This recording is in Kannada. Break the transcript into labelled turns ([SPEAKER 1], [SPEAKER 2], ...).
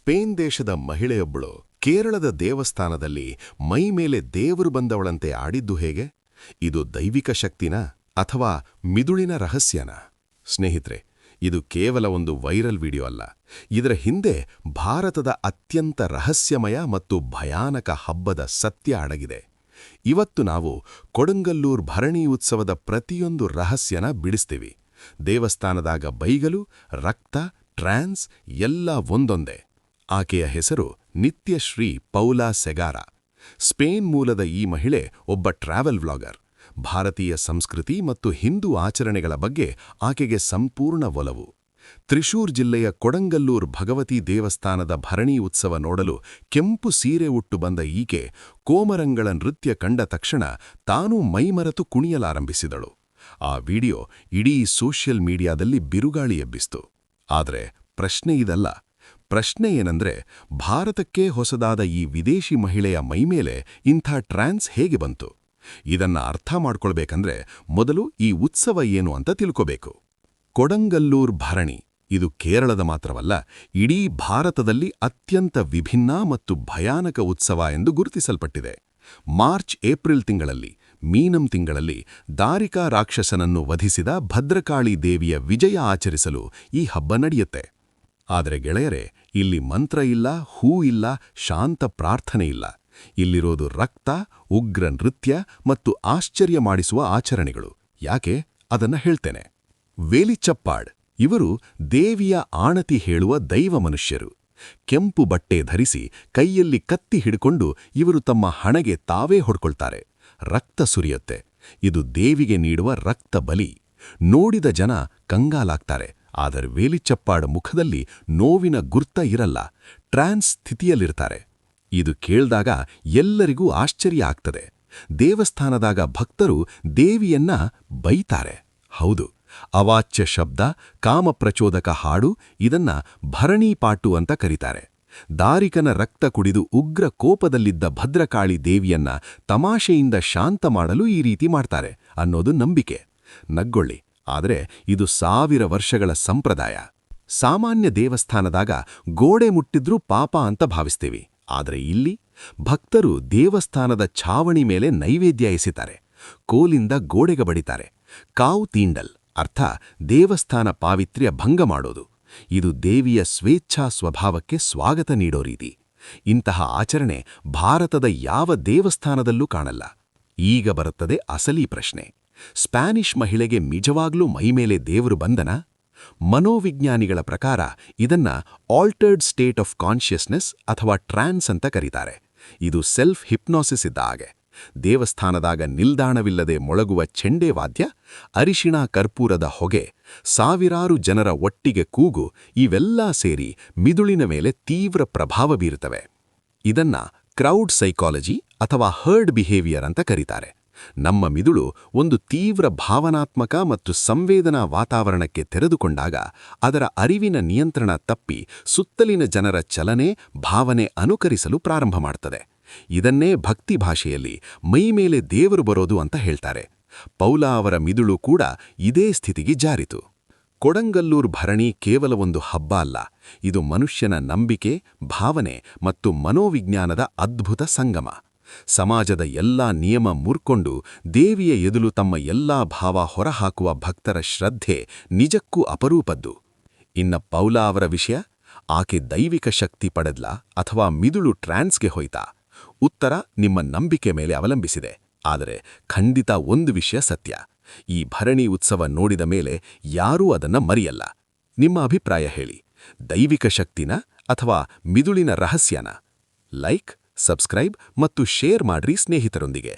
[SPEAKER 1] ಸ್ಪೇನ್ ದೇಶದ ಮಹಿಳೆಯೊಬ್ಬಳು ಕೇರಳದ ದೇವಸ್ಥಾನದಲ್ಲಿ ಮೈಮೇಲೆ ದೇವರು ಬಂದವಳಂತೆ ಆಡಿದ್ದು ಹೇಗೆ? ಇದು ದೈವಿಕ ಶಕ್ತಿನಾ ಅಥವಾ ಮಿದುಳಿನ ರಹಸ್ಯನಾ? ಸ್ನೇಹಿತರೆ, ಇದು ಕೇವಲ ಒಂದು ವೈರಲ್ ವಿಡಿಯೋ ಅಲ್ಲ. ಇದರ ಹಿಂದೆ ಭಾರತದ ಅತ್ಯಂತ ರಹಸ್ಯಮಯ ಮತ್ತು ಭಯಾನಕ ಹಬ್ಬದ ಸತ್ಯ ಅಡಗಿದೆ. ಇವತ್ತು ನಾವು ಕೊಡಂಗಲ್ಲೂರ್ ಭರಣಿ ಉತ್ಸವದ ಪ್ರತಿಯೊಂದು ರಹಸ್ಯನ ಬಿಡಿಸ್ತೀವಿ. ದೇವಸ್ಥಾನದಾಗ ಬೈಗಲು, ರಕ್ತ, ಟ್ರಾನ್ಸ್ ಎಲ್ಲ ಒಂದೊಂದೇ. ಆಕೆಯ ಹೆಸರು ನಿತ್ಯಶ್ರೀ ಪೌಲಾ ಸೆಗಾರಾ. ಸ್ಪೇನ್ ಮೂಲದ ಈ ಮಹಿಳೆ ಒಬ್ಬ ಟ್ರಾವೆಲ್ ವ್ಲಾಗರ್. ಭಾರತೀಯ ಸಂಸ್ಕೃತಿ ಮತ್ತು ಹಿಂದೂ ಆಚರಣೆಗಳ ಬಗ್ಗೆ ಆಕೆಗೆ ಸಂಪೂರ್ಣ ಒಲವು. ತ್ರಿಶೂರ್ ಜಿಲ್ಲೆಯ ಕೊಡಂಗಲ್ಲೂರ್ ಭಗವತಿ ದೇವಸ್ಥಾನದ ಭರಣಿ ಉತ್ಸವ ನೋಡಲು ಕೆಂಪು ಸೀರೆ ಉಟ್ಟು ಬಂದ ಈಕೆ ಕೋಮರಂಗಳ ನೃತ್ಯ ಕಂಡ ತಕ್ಷಣ ತಾನೂ ಮೈಮರೆತು ಕುಣಿಯಲಾರಂಭಿಸಿದಳು. ಆ ವಿಡಿಯೋ ಇಡೀ ಸೋಷಿಯಲ್ ಮೀಡಿಯಾದಲ್ಲಿ ಬಿರುಗಾಳಿ ಎಬ್ಬಿಸ್ತು. ಆದರೆ ಪ್ರಶ್ನೆ ಇದಲ್ಲ. ಪ್ರಶ್ನೆ ಏನಂದ್ರೆ, ಭಾರತಕ್ಕೆ ಹೊಸದಾದ ಈ ವಿದೇಶಿ ಮಹಿಳೆಯ ಮೈಮೇಲೆ ಇಂಥ ಟ್ರಾನ್ಸ್ ಹೇಗೆ ಬಂತು? ಇದನ್ನ ಅರ್ಥ ಮಾಡ್ಕೊಳ್ಬೇಕಂದ್ರೆ ಮೊದಲು ಈ ಉತ್ಸವ ಏನು ಅಂತ ತಿಳ್ಕೋಬೇಕು. ಕೊಡಂಗಲ್ಲೂರ್ ಭರಣಿ ಇದು ಕೇರಳದ ಮಾತ್ರವಲ್ಲ, ಇಡೀ ಭಾರತದಲ್ಲಿ ಅತ್ಯಂತ ವಿಭಿನ್ನ ಮತ್ತು ಭಯಾನಕ ಉತ್ಸವ ಎಂದು ಗುರುತಿಸಲ್ಪಟ್ಟಿದೆ. ಮಾರ್ಚ್-ಏಪ್ರಿಲ್ ತಿಂಗಳಲ್ಲಿ, ಮೀನಂ ತಿಂಗಳಲ್ಲಿ ದಾರಿಕಾ ರಾಕ್ಷಸನನ್ನು ವಧಿಸಿದ ಭದ್ರಕಾಳಿ ದೇವಿಯ ವಿಜಯ ಆಚರಿಸಲು ಈ ಹಬ್ಬ ನಡೆಯುತ್ತೆ. ಆದರೆ ಗೆಳೆಯರೇ, ಇಲ್ಲಿ ಮಂತ್ರ ಇಲ್ಲ, ಹೂ ಇಲ್ಲ, ಶಾಂತ ಪ್ರಾರ್ಥನೆ ಇಲ್ಲ. ಇಲ್ಲಿರೋದು ರಕ್ತ, ಉಗ್ರ ನೃತ್ಯ ಮತ್ತು ಆಶ್ಚರ್ಯ ಮಾಡಿಸುವ ಆಚರಣೆಗಳು. ಯಾಕೆ? ಅದನ್ನ ಹೇಳ್ತೇನೆ. ವೇಲಿಚಪ್ಪಾಡ್ ಇವರು ದೇವಿಯ ಆಣತಿ ಹೇಳುವ ದೈವ ಮನುಷ್ಯರು. ಕೆಂಪು ಬಟ್ಟೆ ಧರಿಸಿ ಕೈಯಲ್ಲಿ ಕತ್ತಿ ಹಿಡ್ಕೊಂಡು ಇವರು ತಮ್ಮ ಹಣೆಗೆ ತಾವೇ ಹೊಡ್ಕೊಳ್ತಾರೆ. ರಕ್ತ ಸುರಿಯುತ್ತೆ. ಇದು ದೇವಿಗೆ ನೀಡುವ ರಕ್ತ ಬಲಿ. ನೋಡಿದ ಜನ ಕಂಗಾಲಾಗ್ತಾರೆ. ಆದರೆ ವೇಲಿಚಪ್ಪಾಡ್ ಮುಖದಲ್ಲಿ ನೋವಿನ ಗುರ್ತ ಇರಲ್ಲ. ಟ್ರಾನ್ಸ್ ಸ್ಥಿತಿಯಲ್ಲಿರ್ತಾರೆ. ಇದು ಕೇಳ್ದಾಗ ಎಲ್ಲರಿಗೂ ಆಶ್ಚರ್ಯ ಆಗ್ತದೆ. ದೇವಸ್ಥಾನದಾಗ ಭಕ್ತರು ದೇವಿಯನ್ನ ಬೈತಾರೆ. ಹೌದು, ಅವಾಚ್ಯ ಶಬ್ದ, ಕಾಮಪ್ರಚೋದಕ ಹಾಡು, ಇದನ್ನ ಭರಣಿ ಪಾಟು ಅಂತ ಕರೀತಾರೆ. ದಾರಿಕನ ರಕ್ತ ಕುಡಿದು ಉಗ್ರ ಕೋಪದಲ್ಲಿದ್ದ ಭದ್ರಕಾಳಿ ದೇವಿಯನ್ನ ತಮಾಷೆಯಿಂದ ಶಾಂತ ಮಾಡಲು ಈ ರೀತಿ ಮಾಡ್ತಾರೆ ಅನ್ನೋದು ನಂಬಿಕೆ. ನಗ್ಗೊಳ್ಳಿ, ಆದರೆ ಇದು 1000 ವರ್ಷಗಳ ಸಂಪ್ರದಾಯ. ಸಾಮಾನ್ಯ ದೇವಸ್ಥಾನದಾಗ ಗೋಡೆ ಮುಟ್ಟಿದ್ರೂ ಪಾಪ ಅಂತ ಭಾವಿಸ್ತೀವಿ. ಆದರೆ ಇಲ್ಲಿ ಭಕ್ತರು ದೇವಸ್ಥಾನದ ಛಾವಣಿ ಮೇಲೆ ನೈವೇದ್ಯ ಎಸಿತಾರೆ. ಕೋಲಿಂದ ಗೋಡೆಗೆ ಬಡಿತಾರೆ. ಕಾವು ತೀಂಡಲ್ ಅರ್ಥ ದೇವಸ್ಥಾನ ಪಾವಿತ್ರ್ಯ ಭಂಗ ಮಾಡೋದು. ಇದು ದೇವಿಯ ಸ್ವೇಚ್ಛಾ ಸ್ವಭಾವಕ್ಕೆ ಸ್ವಾಗತ ನೀಡೋ ರೀತಿ. ಇಂತಹ ಆಚರಣೆ ಭಾರತದ ಯಾವ ದೇವಸ್ಥಾನದಲ್ಲೂ ಕಾಣಲ್ಲ. ಈಗ ಬರುತ್ತದೆ ಅಸಲಿ ಪ್ರಶ್ನೆ. ಸ್ಪ್ಯಾನಿಷ್ ಮಹಿಳೆಗೆ ನಿಜವಾಗ್ಲೂ ಮೈಮೇಲೆ ದೇವರು ಬಂದನ? ಮನೋವಿಜ್ಞಾನಿಗಳ ಪ್ರಕಾರ ಇದನ್ನ ಆಲ್ಟರ್ಡ್ ಸ್ಟೇಟ್ ಆಫ್ ಕಾನ್ಷಿಯಸ್ನೆಸ್ ಅಥವಾ ಟ್ರಾನ್ಸ್ ಅಂತ ಕರೀತಾರೆ. ಇದು ಸೆಲ್ಫ್ ಹಿಪ್ನಾಸಿಸ್ ಇದ್ದ ಹಾಗೆ. ದೇವಸ್ಥಾನದಾಗ ನಿಲ್ದಾಣವಿಲ್ಲದೆ ಮೊಳಗುವ ಚೆಂಡೆ ವಾದ್ಯ, ಅರಿಶಿಣ ಕರ್ಪೂರದ ಹೊಗೆ, ಸಾವಿರಾರು ಜನರ ಒಟ್ಟಿಗೆ ಕೂಗು, ಇವೆಲ್ಲಾ ಸೇರಿ ಮಿದುಳಿನ ಮೇಲೆ ತೀವ್ರ ಪ್ರಭಾವ ಬೀರುತ್ತವೆ. ಇದನ್ನ ಕ್ರೌಡ್ ಸೈಕಾಲಜಿ ಅಥವಾ ಹರ್ಡ್ ಬಿಹೇವಿಯರ್ ಅಂತ ಕರೀತಾರೆ. ನಮ್ಮ ಮಿದುಳು ಒಂದು ತೀವ್ರ ಭಾವನಾತ್ಮಕ ಮತ್ತು ಸಂವೇದನಾ ವಾತಾವರಣಕ್ಕೆ ತೆರೆದುಕೊಂಡಾಗ ಅದರ ಅರಿವಿನ ನಿಯಂತ್ರಣ ತಪ್ಪಿ ಸುತ್ತಲಿನ ಜನರ ಚಲನೆ, ಭಾವನೆ ಅನುಕರಿಸಲು ಪ್ರಾರಂಭ ಮಾಡ್ತದೆ. ಇದನ್ನೇ ಭಕ್ತಿ ಭಾಷೆಯಲ್ಲಿ ಮೈಮೇಲೆ ದೇವರು ಬರೋದು ಅಂತ ಹೇಳ್ತಾರೆ. ಪೌಲಾ ಅವರ ಮಿದುಳು ಕೂಡ ಇದೇ ಸ್ಥಿತಿಗೆ ಜಾರಿತು. ಕೊಡಂಗಲ್ಲೂರ್ ಭರಣಿ ಕೇವಲ ಒಂದು ಹಬ್ಬ ಅಲ್ಲ, ಇದು ಮನುಷ್ಯನ ನಂಬಿಕೆ, ಭಾವನೆ ಮತ್ತು ಮನೋವಿಜ್ಞಾನದ ಅದ್ಭುತ ಸಂಗಮ. ಸಮಾಜದ ಎಲ್ಲಾ ನಿಯಮ ಮುರ್ಕೊಂಡು ದೇವಿಯ ಎದುರು ತಮ್ಮ ಎಲ್ಲಾ ಭಾವ ಹೊರಹಾಕುವ ಭಕ್ತರ ಶ್ರದ್ಧೆ ನಿಜಕ್ಕೂ ಅಪರೂಪದ್ದು. ಇನ್ನ ಪೌಲಾ ಅವರ ವಿಷಯ, ಆಕೆ ದೈವಿಕ ಶಕ್ತಿ ಪಡೆದ್ಲಾ ಅಥವಾ ಮಿದುಳು ಟ್ರಾನ್ಸ್ಗೆ ಹೋಯ್ತಾ? ಉತ್ತರ ನಿಮ್ಮ ನಂಬಿಕೆ ಮೇಲೆ ಅವಲಂಬಿಸಿದೆ. ಆದರೆ ಖಂಡಿತ ಒಂದು ವಿಷಯ ಸತ್ಯ, ಈ ಭರಣಿ ಉತ್ಸವ ನೋಡಿದ ಮೇಲೆ ಯಾರೂ ಅದನ್ನ ಮರೆಯಲ್ಲ. ನಿಮ್ಮ ಅಭಿಪ್ರಾಯ ಹೇಳಿ. ದೈವಿಕ ಶಕ್ತಿನ ಅಥವಾ ಮಿದುಳಿನ ರಹಸ್ಯನ? ಲೈಕ್, ಸಬ್ಸ್ಕ್ರೈಬ್ ಮತ್ತು ಶೇರ್ ಮಾಡ್ರಿ ಸ್ನೇಹಿತರೊಂದಿಗೆ.